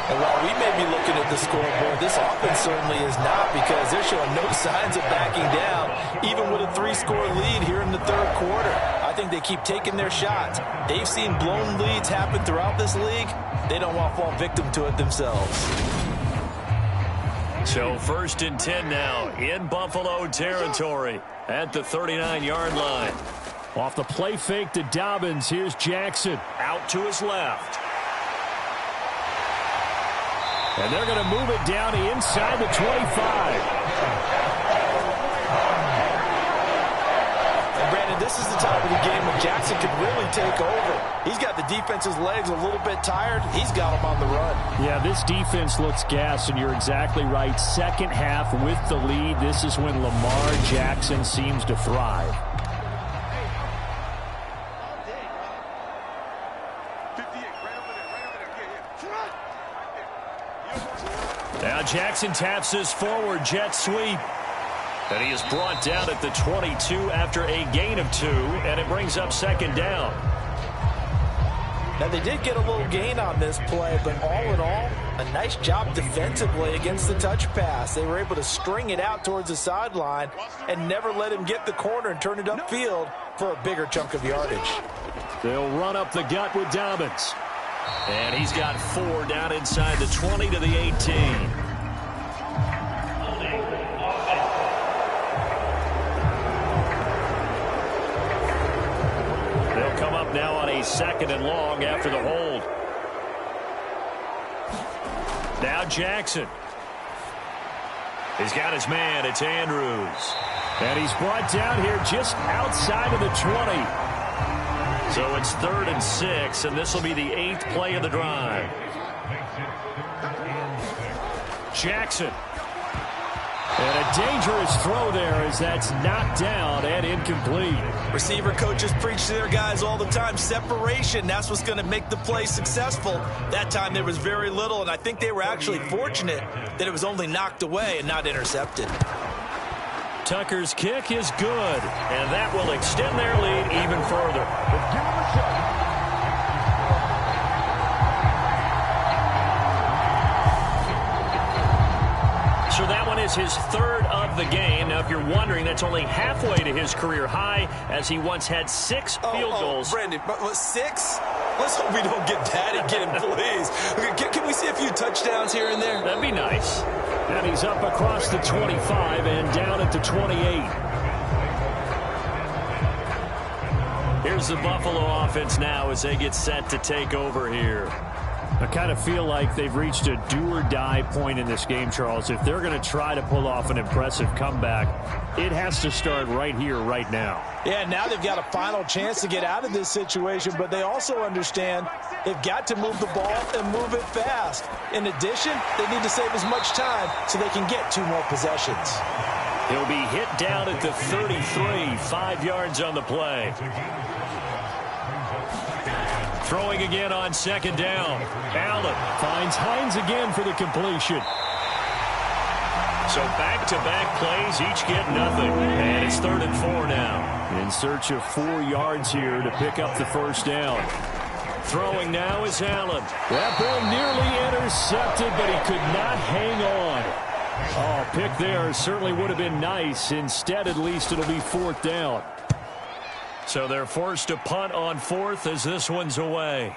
And while we may be looking at the scoreboard, this offense certainly is not, because they're showing no signs of backing down, even with a 3-score lead here in the 3rd quarter. I think they keep taking their shots. They've seen blown leads happen throughout this league. They don't want to fall victim to it themselves. So 1st and 10 now in Buffalo territory at the 39-yard line. Off the play fake to Dobbins, here's Jackson out to his left. And they're going to move it down inside the 25. And Brandon, this is the time of the game when Jackson could really take over. He's got the defense's legs a little bit tired. He's got them on the run. Yeah, this defense looks gassed, and you're exactly right. Second half with the lead, this is when Lamar Jackson seems to thrive. Now Jackson taps his forward jet sweep. And he is brought down at the 22 after a gain of 2, and it brings up 2nd down. Now, they did get a little gain on this play, but all in all, a nice job defensively against the touch pass. They were able to string it out towards the sideline and never let him get the corner and turn it upfield for a bigger chunk of yardage. They'll run up the gut with Dobbins. And he's got 4 down inside the 20 to the 18. They'll come up now on a 2nd and long after the hold. Now Jackson. He's got his man. It's Andrews. And he's brought down here just outside of the 20. So it's 3rd and 6, and this will be the 8th play of the drive. Jackson. And a dangerous throw there as that's knocked down and incomplete. Receiver coaches preach to their guys all the time. Separation, that's what's going to make the play successful. That time there was very little, and I think they were actually fortunate that it was only knocked away and not intercepted. Tucker's kick is good, and that will extend their lead even further. So that one is his third of the game. Now, if you're wondering, that's only halfway to his career high, as he once had 6 field goals. Brandon, what, 6? Let's hope we don't get that again, please. Can we see a few touchdowns here and there? That'd be nice. And he's up across the 25 and down at the 28. Here's the Buffalo offense now as they get set to take over here. I kind of feel like they've reached a do-or-die point in this game, Charles. If they're going to try to pull off an impressive comeback, it has to start right here, right now. Yeah, now they've got a final chance to get out of this situation, but they also understand they've got to move the ball and move it fast. In addition, they need to save as much time so they can get 2 more possessions. He'll be hit down at the 33, 5 yards on the play. Throwing again on second down. Allen finds Hines again for the completion. So back-to-back plays, each get nothing. And it's 3rd and 4 now. In search of 4 yards here to pick up the first down. Throwing now is Allen. That ball nearly intercepted, but he could not hang on. Oh, pick there certainly would have been nice. Instead, at least, it'll be 4th down. So they're forced to punt on 4th as this one's away.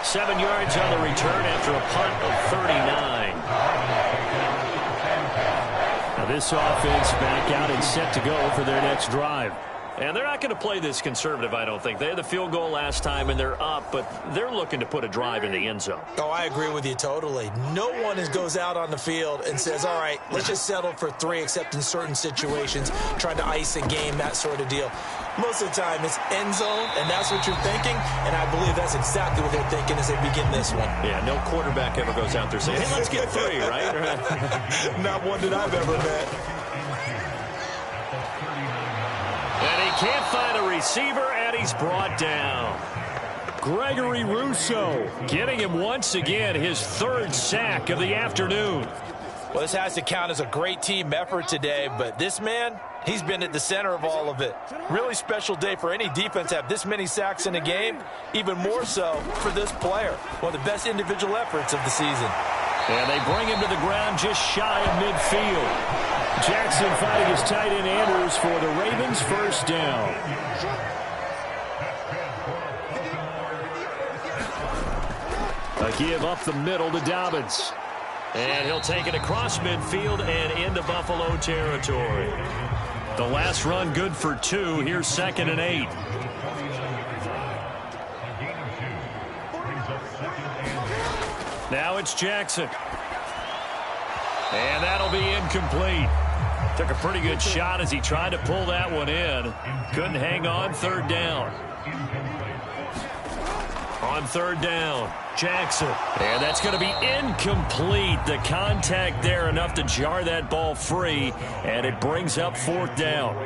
7 yards on the return after a punt of 39. Now this offense back out and set to go for their next drive. And they're not going to play this conservative, I don't think. They had the field goal last time, and they're up, but they're looking to put a drive in the end zone. Oh, I agree with you totally. No one goes out on the field and says, all right, let's just settle for 3, except in certain situations, trying to ice a game, that sort of deal. Most of the time, it's end zone, and that's what you're thinking, and I believe that's exactly what they're thinking as they begin this one. Yeah, no quarterback ever goes out there saying, hey, let's get 3, right? Not one that I've ever met. And he can't find a receiver, and he's brought down. Gregory Rousseau getting him once again, his 3rd sack of the afternoon. Well, this has to count as a great team effort today, but this man, he's been at the center of all of it. Really special day for any defense to have this many sacks in a game, even more so for this player. One of the best individual efforts of the season. And they bring him to the ground just shy of midfield. Jackson finding his tight end Andrews for the Ravens' first down. A give up the middle to Dobbins. And he'll take it across midfield and into Buffalo territory. The last run good for 2. Here's 2nd and 8. Now it's Jackson. And that'll be incomplete. Took a pretty good shot as he tried to pull that one in. Couldn't hang on. 3rd down. On 3rd down, Jackson. And that's going to be incomplete. The contact there enough to jar that ball free. And it brings up 4th down.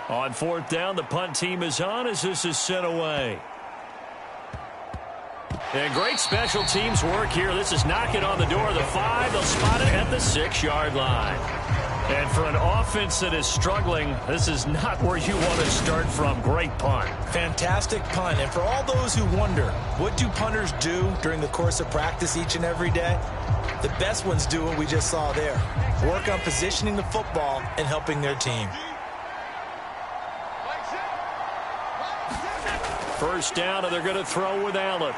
On 4th down, the punt team is on as this is sent away. And great special teams work here. This is knocking on the door of the 5. They'll spot it at the 6-yard line. And for an offense that is struggling, this is not where you want to start from. Great punt. Fantastic punt. And for all those who wonder, what do punters do during the course of practice each and every day? The best ones do what we just saw there. Work on positioning the football and helping their team. First down, and they're going to throw with Allen.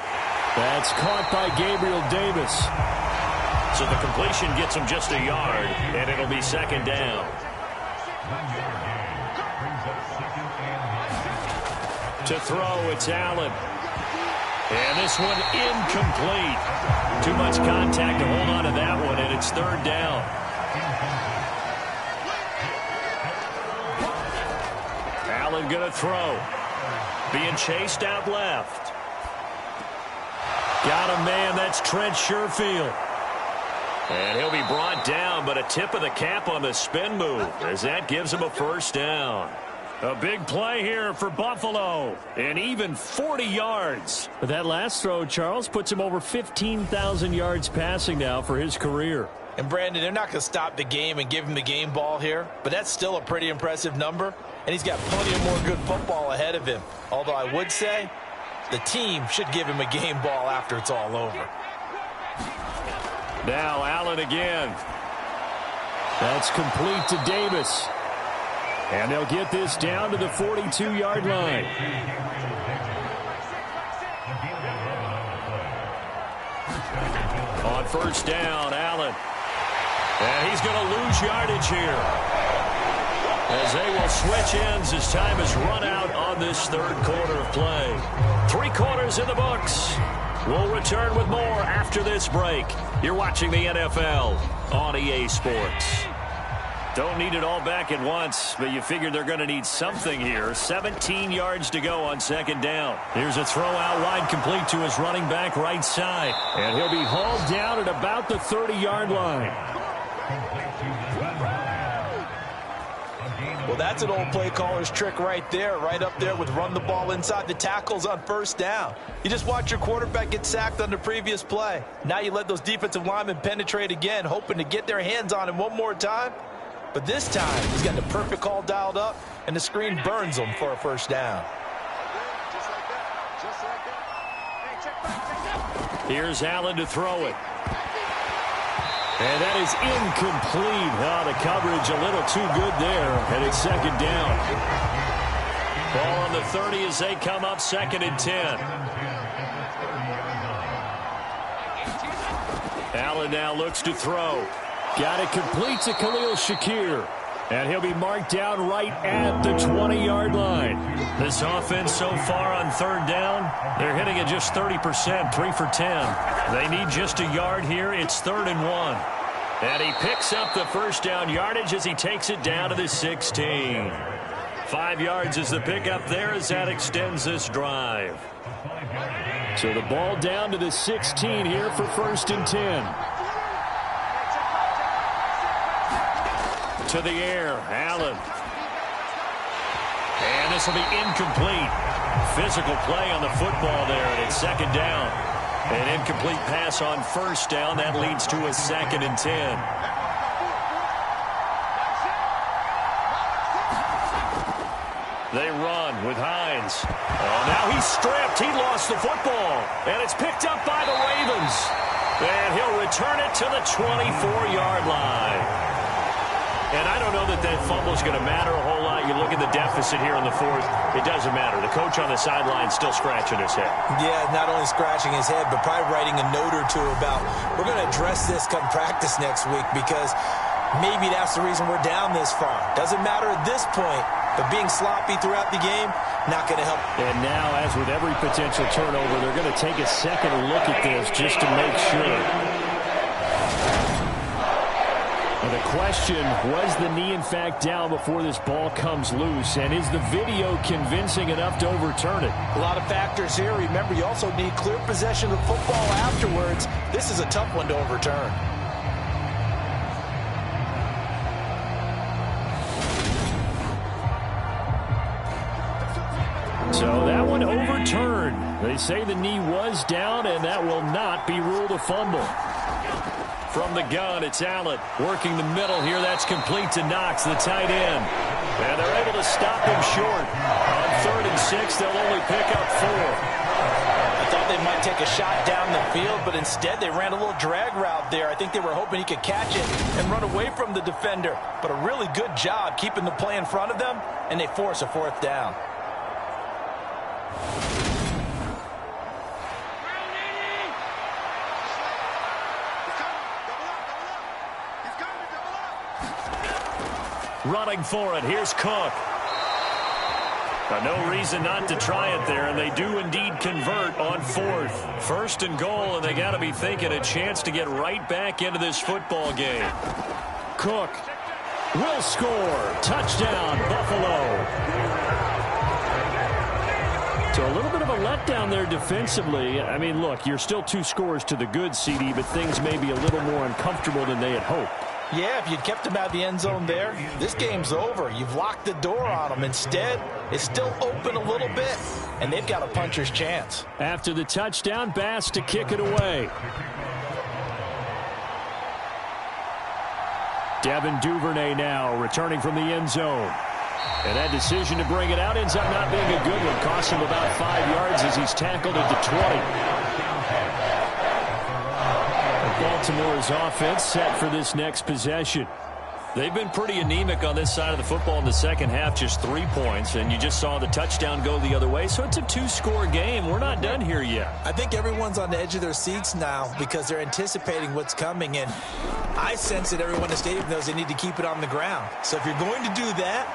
That's caught by Gabriel Davis. So the completion gets him just a yard, and it'll be 2nd down. To throw, it's Allen. And this one incomplete. Too much contact to hold on to that one, and it's 3rd down. Allen going to throw. Being chased out left. Got a man, that's Trent Sherfield. And he'll be brought down, but a tip of the cap on the spin move as that gives him a first down. A big play here for Buffalo, and even 40 yards. But that last throw, Charles, puts him over 15,000 yards passing now for his career. And Brandon, they're not going to stop the game and give him the game ball here, but that's still a pretty impressive number, and he's got plenty of more good football ahead of him. Although I would say the team should give him a game ball after it's all over. Now Allen again. That's complete to Davis. And they'll get this down to the 42-yard line. On first down, Allen. And he's going to lose yardage here, as they will switch ends as time has run out on this third quarter of play. 3 quarters in the books. We'll return with more after this break. You're watching the NFL on EA Sports. Don't need it all back at once, but you figure they're going to need something here. 17 yards to go on second down. Here's a throw out wide, complete to his running back right side. And he'll be hauled down at about the 30-yard line. Well, that's an old play caller's trick right there, right up there with run the ball inside the tackles on first down. You just watch your quarterback get sacked on the previous play. Now you let those defensive linemen penetrate again, hoping to get their hands on him one more time. But this time, he's got the perfect call dialed up, and the screen burns him for a first down. Here's Allen to throw it. And that is incomplete. Oh, the coverage a little too good there, and it's second down. Ball on the 30 as they come up, 2nd and 10. Allen now looks to throw. Got it complete to Khalil Shakir. And he'll be marked down right at the 20-yard line. This offense so far on third down, they're hitting at just 30%, 3 for 10. They need just a yard here. It's 3rd and 1. And he picks up the first down yardage as he takes it down to the 16. 5 yards is the pickup there as that extends this drive. So the ball down to the 16 here for 1st and 10. To the air, Allen. And this will be incomplete. Physical play on the football there, and it's 2nd down. An incomplete pass on first down. That leads to a 2nd and 10. They run with Hines. Oh, now he's stripped. He lost the football. And it's picked up by the Ravens. And he'll return it to the 24-yard line. And I don't know that that fumble is going to matter a whole lot. You look at the deficit here in the 4th. It doesn't matter. The coach on the sideline still scratching his head. Yeah, not only scratching his head, but probably writing a note or two about, we're going to address this come practice next week, because maybe that's the reason we're down this far. Doesn't matter at this point, but being sloppy throughout the game, not going to help. And now, as with every potential turnover, they're going to take a second look at this just to make sure. The question, was the knee in fact down before this ball comes loose? And is the video convincing enough to overturn it? A lot of factors here. Remember, you also need clear possession of the football afterwards. This is a tough one to overturn. So that one overturned. They say the knee was down, and that will not be ruled a fumble. From the gun, it's Allen working the middle here. That's complete to Knox, the tight end. And they're able to stop him short. On 3rd and 6, they'll only pick up 4. I thought they might take a shot down the field, but instead they ran a little drag route there. I think they were hoping he could catch it and run away from the defender. But a really good job keeping the play in front of them, and they force a 4th down. Running for it. Here's Cook. No reason not to try it there, and they do indeed convert on 4th. 1st and goal, and they got to be thinking a chance to get right back into this football game. Cook will score. Touchdown, Buffalo. So a little bit of a letdown there defensively. I mean, look, you're still 2 scores to the good, CD, but things may be a little more uncomfortable than they had hoped. Yeah, if you'd kept him out of the end zone there, this game's over. You've locked the door on him. Instead, it's still open a little bit, and they've got a puncher's chance. After the touchdown, Bass to kick it away. Devin Duvernay now returning from the end zone. And that decision to bring it out ends up not being a good one. Costs him about 5 yards as he's tackled at the 20. Baltimore's offense set for this next possession. They've been pretty anemic on this side of the football in the second half, just 3 points, and you just saw the touchdown go the other way, so it's a 2-score game. We're not done here yet. I think everyone's on the edge of their seats now because they're anticipating what's coming, and I sense that everyone in the stadium knows they need to keep it on the ground. So if you're going to do that,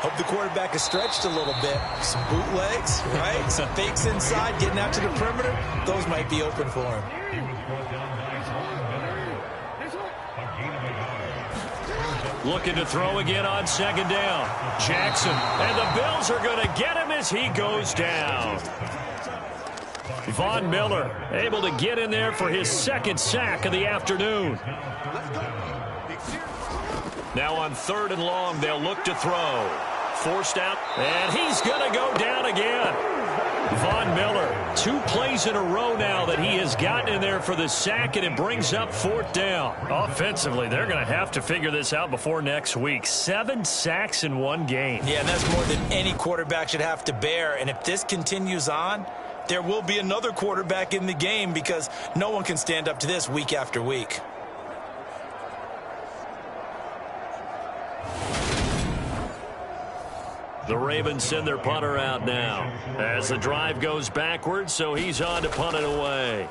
hope the quarterback is stretched a little bit. Some bootlegs, right? Some fakes inside, getting out to the perimeter. Those might be open for him. Looking to throw again on second down. Jackson, and the Bills are going to get him as he goes down. Von Miller able to get in there for his second sack of the afternoon. Now on 3rd and long, they'll look to throw. Forced out, and he's going to go down again. Von Miller, 2 plays in a row now that he has gotten in there for the sack, and it brings up 4th down. Offensively, they're going to have to figure this out before next week. 7 sacks in 1 game. Yeah, and that's more than any quarterback should have to bear. And if this continues on, there will be another quarterback in the game because no one can stand up to this week after week. The Ravens send their punter out now as the drive goes backwards, so he's on to punt it away.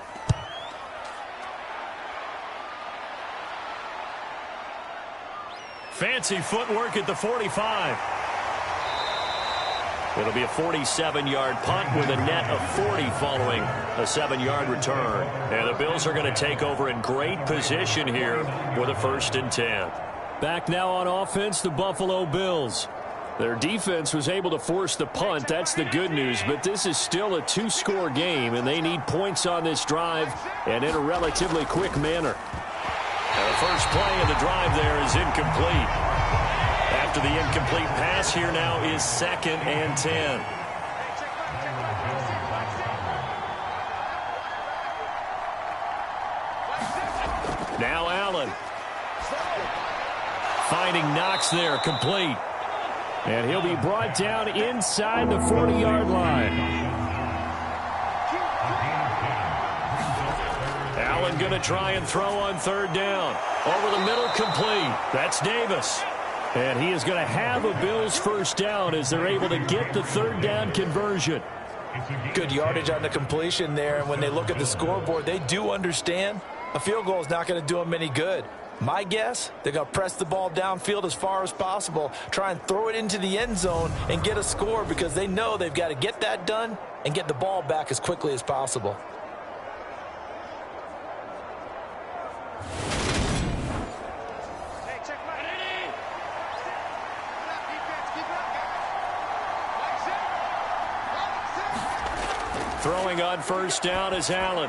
Fancy footwork at the 45. It'll be a 47-yard punt with a net of 40 following a 7-yard return. And the Bills are going to take over in great position here with a 1st and 10. Back now on offense, the Buffalo Bills. Their defense was able to force the punt. That's the good news, but this is still a 2-score game, and they need points on this drive and in a relatively quick manner. And the first play of the drive there is incomplete. After the incomplete pass, here now is 2nd and 10. Now Allen. Finding Knox there, complete. And he'll be brought down inside the 40-yard line. Allen going to try and throw on 3rd down. Over the middle, complete. That's Davis. And he is going to have a Bills 1st down as they're able to get the 3rd down conversion. Good yardage on the completion there. And when they look at the scoreboard, they do understand a field goal is not going to do them any good. My guess, they're going to press the ball downfield as far as possible, try and throw it into the end zone and get a score because they know they've got to get that done and get the ball back as quickly as possible. Throwing on 1st down is Allen.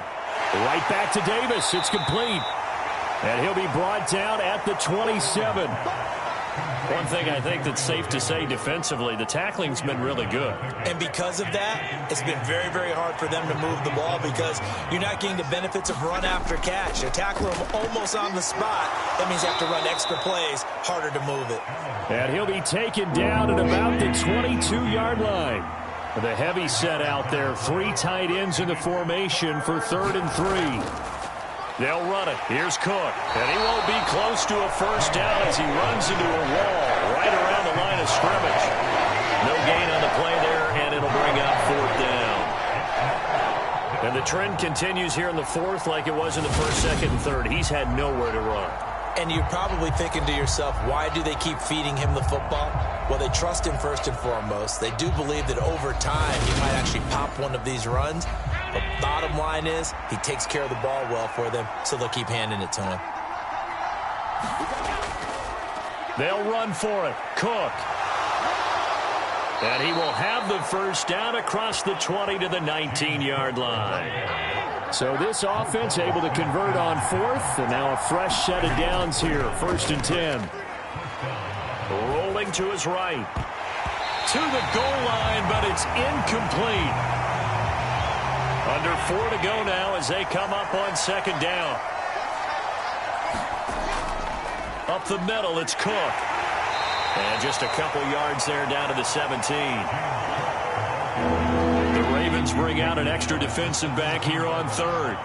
Right back to Davis. It's complete. And he'll be brought down at the 27. One thing I think that's safe to say defensively, the tackling's been really good. And because of that, it's been very, very hard for them to move the ball because you're not getting the benefits of run after catch. You tackle him almost on the spot. That means you have to run extra plays, harder to move it. And he'll be taken down at about the 22-yard line. The heavy set out there, 3 tight ends in the formation for 3rd and 3. They'll run it. Here's Cook. And he won't be close to a 1st down as he runs into a wall right around the line of scrimmage. No gain on the play there, and it'll bring up 4th down. And the trend continues here in the 4th like it was in the 1st, 2nd, and 3rd. He's had nowhere to run. And you're probably thinking to yourself, why do they keep feeding him the football? Well, they trust him first and foremost. They do believe that over time he might actually pop one of these runs. But bottom line is he takes care of the ball well for them, so they'll keep handing it to him. They'll run for it. Cook. And he will have the first down across the 20 to the 19-yard line. So this offense able to convert on fourth, and now a fresh set of downs here, 1st and 10. Rolling to his right. To the goal line, but it's incomplete. Under 4 to go now as they come up on 2nd down. Up the middle, it's Cook. And just a couple yards there down to the 17. The Ravens bring out an extra defensive back here on 3rd.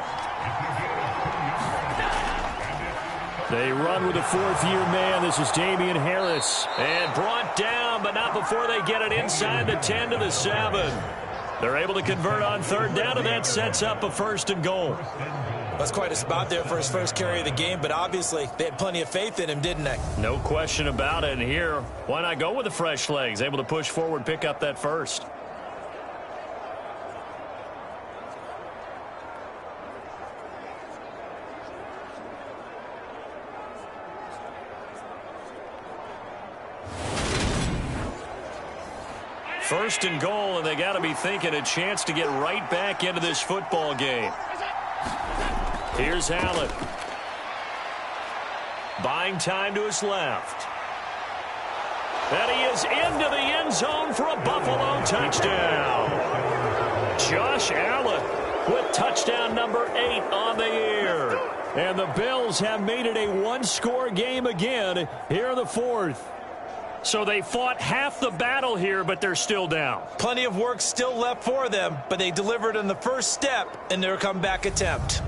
They run with a 4th-year man. This is Damian Harris. And brought down, but not before they get it inside the 10 to the 7. They're able to convert on 3rd down, and that sets up a 1st and goal. That's quite a spot there for his first carry of the game, but obviously they had plenty of faith in him, didn't they? No question about it. And here, why not go with the fresh legs? Able to push forward, pick up that first. First and goal, and they got to be thinking a chance to get right back into this football game. Here's Allen. Buying time to his left. And he is into the end zone for a Buffalo touchdown. Josh Allen with touchdown number 8 on the year. And the Bills have made it a one-score game again here in the 4th. So they fought half the battle here, but they're still down. Plenty of work still left for them, but they delivered in the first step in their comeback attempt.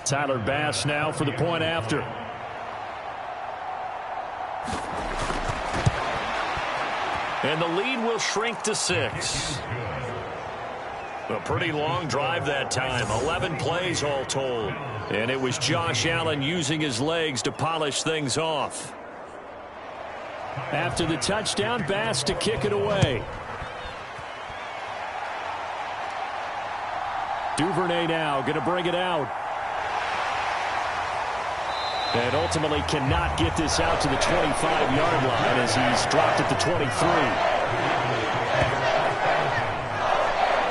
Tyler Bass now for the point after. And the lead will shrink to 6. A pretty long drive that time. 11 plays all told. And it was Josh Allen using his legs to polish things off. After the touchdown, Bass to kick it away. Duvernay now going to bring it out. And ultimately cannot get this out to the 25-yard line as he's dropped at the 23.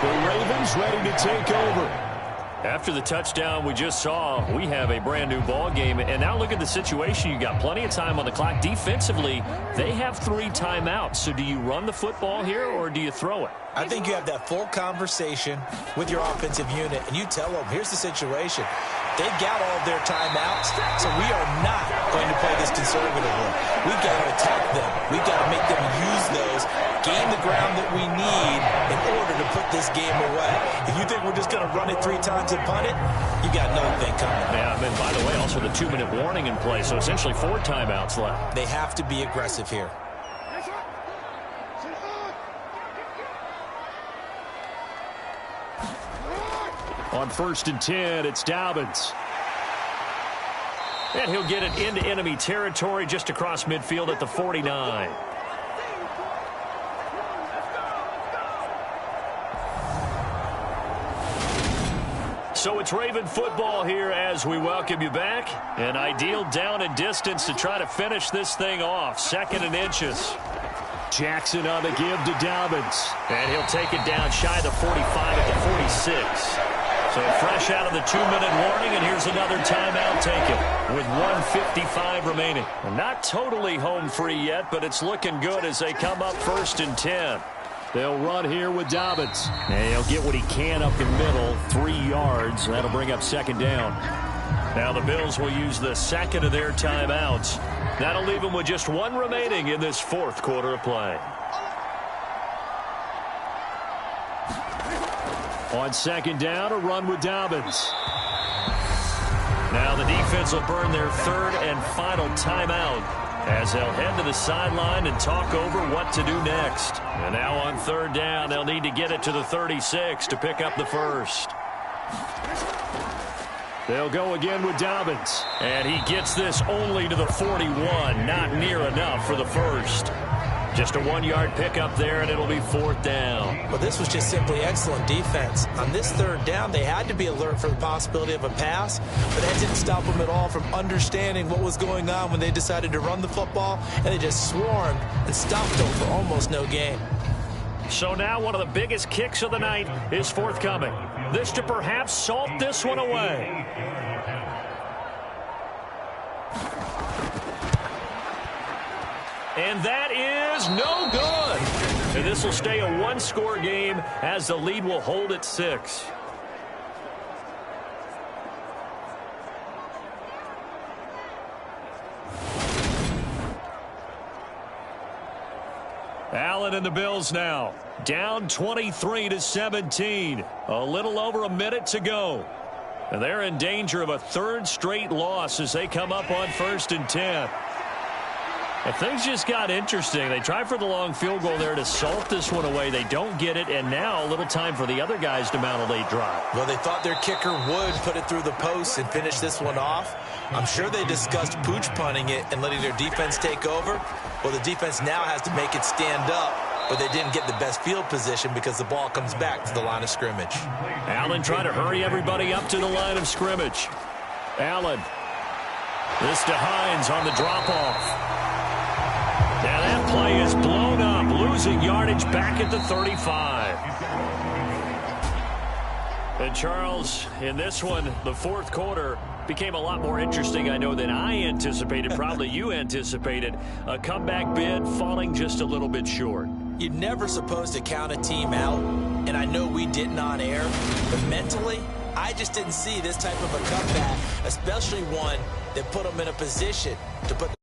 The Ravens ready to take over. After the touchdown we just saw, we have a brand new ball game. And now look at the situation. You got plenty of time on the clock. Defensively, they have 3 timeouts. So do you run the football here or do you throw it? I think you have that full conversation with your offensive unit, and you tell them, here's the situation. They've got all of their timeouts, so we are not going to play this conservatively. We've got to attack them. We've got to make them use those, gain the ground that we need in order to put this game away. If you think we're just going to run it 3 times and punt it, you got nothing coming. Yeah, and by the way, also the 2-minute warning in play, so essentially 4 timeouts left. They have to be aggressive here. On 1st and 10, it's Dobbins. And he'll get it into enemy territory just across midfield at the 49. So it's Raven football here as we welcome you back. An ideal down and distance to try to finish this thing off. 2nd and inches. Jackson on the give to Dobbins. And he'll take it down shy of the 45 at the 46. So fresh out of the 2-minute warning, and here's another timeout taken with 1:55 remaining. And not totally home free yet, but it's looking good as they come up 1st and 10. They'll run here with Dobbins. And he'll get what he can up the middle, 3 yards. That'll bring up 2nd down. Now the Bills will use the 2nd of their timeouts. That'll leave them with just 1 remaining in this 4th quarter of play. On 2nd down, a run with Dobbins. Now the defense will burn their 3rd and final timeout as they'll head to the sideline and talk over what to do next. And now on 3rd down, they'll need to get it to the 36 to pick up the first. They'll go again with Dobbins. And he gets this only to the 41. Not near enough for the first. Just a 1-yard pickup there, and it'll be 4th down. Well, this was just simply excellent defense. On this 3rd down, they had to be alert for the possibility of a pass, but that didn't stop them at all from understanding what was going on when they decided to run the football, and they just swarmed and stopped them for almost no gain. So now one of the biggest kicks of the night is forthcoming. This to perhaps salt this one away. And that is no good. And this will stay a 1-score game as the lead will hold at 6. Allen and the Bills now down 23-17. A little over a minute to go. And they're in danger of a 3rd straight loss as they come up on 1st and 10. And things just got interesting. They tried for the long field goal there to salt this one away. They don't get it, and now a little time for the other guys to mount a late drive. Well, they thought their kicker would put it through the post and finish this one off. I'm sure they discussed pooch punting it and letting their defense take over. Well, the defense now has to make it stand up, but they didn't get the best field position because the ball comes back to the line of scrimmage. Allen trying to hurry everybody up to the line of scrimmage. Allen. This to Hines on the drop-off. Now that play is blown up, losing yardage back at the 35. And Charles, in this one, the 4th quarter became a lot more interesting, I know, than I anticipated. Probably you anticipated. A comeback bid falling just a little bit short. You're never supposed to count a team out, and I know we didn't on air, but mentally, I just didn't see this type of a comeback, especially one that put them in a position to put